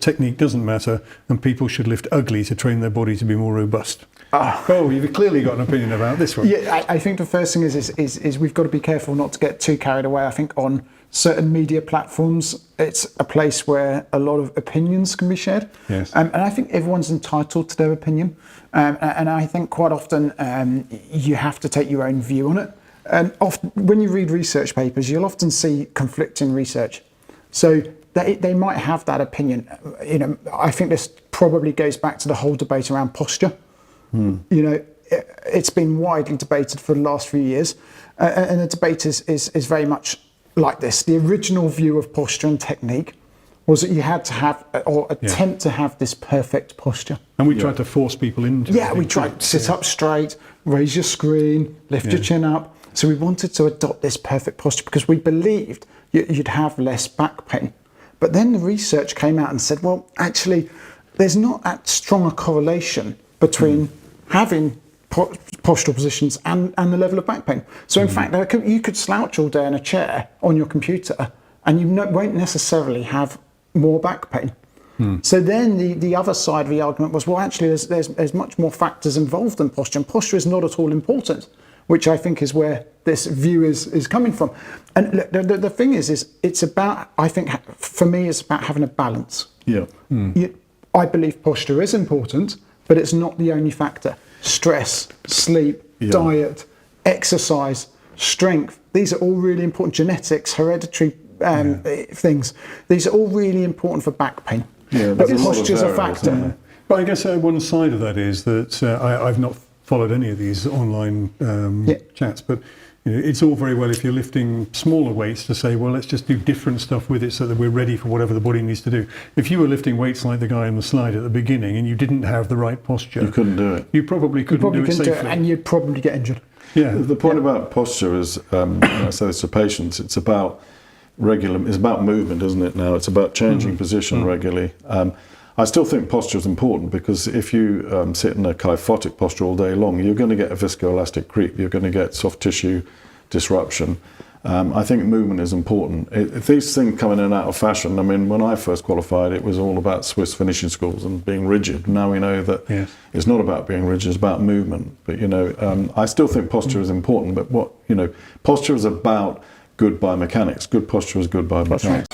technique doesn't matter and people should lift ugly to train their body to be more robust. Oh, you've clearly got an opinion about this one. Yeah, I think the first thing is we've got to be careful not to get too carried away. I think on certain media platforms, it's a place where a lot of opinions can be shared. Yes. And I think everyone's entitled to their opinion. And I think quite often you have to take your own view on it. And often, when you read research papers, you'll often see conflicting research. So they might have that opinion. You know, I think this probably goes back to the whole debate around posture. You know, it's been widely debated for the last few years, and the debate is very much like this. The original view of posture and technique was that you had to have, or attempt to have, this perfect posture. And we tried to force people into it. Yeah, we tried to sit up straight, raise your screen, lift your chin up. So we wanted to adopt this perfect posture because we believed you'd have less back pain. But then the research came out and said, well, actually, there's not that strong a correlation between having postural positions and the level of back pain. So in fact, you could slouch all day in a chair on your computer and you won't necessarily have more back pain. So then the other side of the argument was, well, actually, there's much more factors involved in posture, and posture is not at all important, which I think is where this view is coming from. And look, the thing is it's about, I think, for me, it's about having a balance. Yeah. I believe posture is important, but it's not the only factor. Stress, sleep, diet, exercise, strength, these are all really important. Genetics, hereditary things, these are all really important for back pain. Yeah, but posture is a factor. But I guess one side of that is that I've not followed any of these online chats, but you know, it's all very well if you're lifting smaller weights to say, well, let's just do different stuff with it so that we're ready for whatever the body needs to do. If you were lifting weights like the guy on the slide at the beginning and you didn't have the right posture, you couldn't do it. You probably couldn't do it safely. And you'd probably get injured. Yeah. The point about posture is, I say this to patients, it's about movement, isn't it now? It's about changing position regularly. I still think posture is important because if you sit in a kyphotic posture all day long, you're going to get a viscoelastic creep, you're going to get soft tissue disruption. I think movement is important. If these things come in and out of fashion, I mean, when I first qualified, it was all about Swiss finishing schools and being rigid. Now we know that it's not about being rigid, it's about movement. But, you know, I still think posture is important, but posture is about good biomechanics. Good posture is good biomechanics.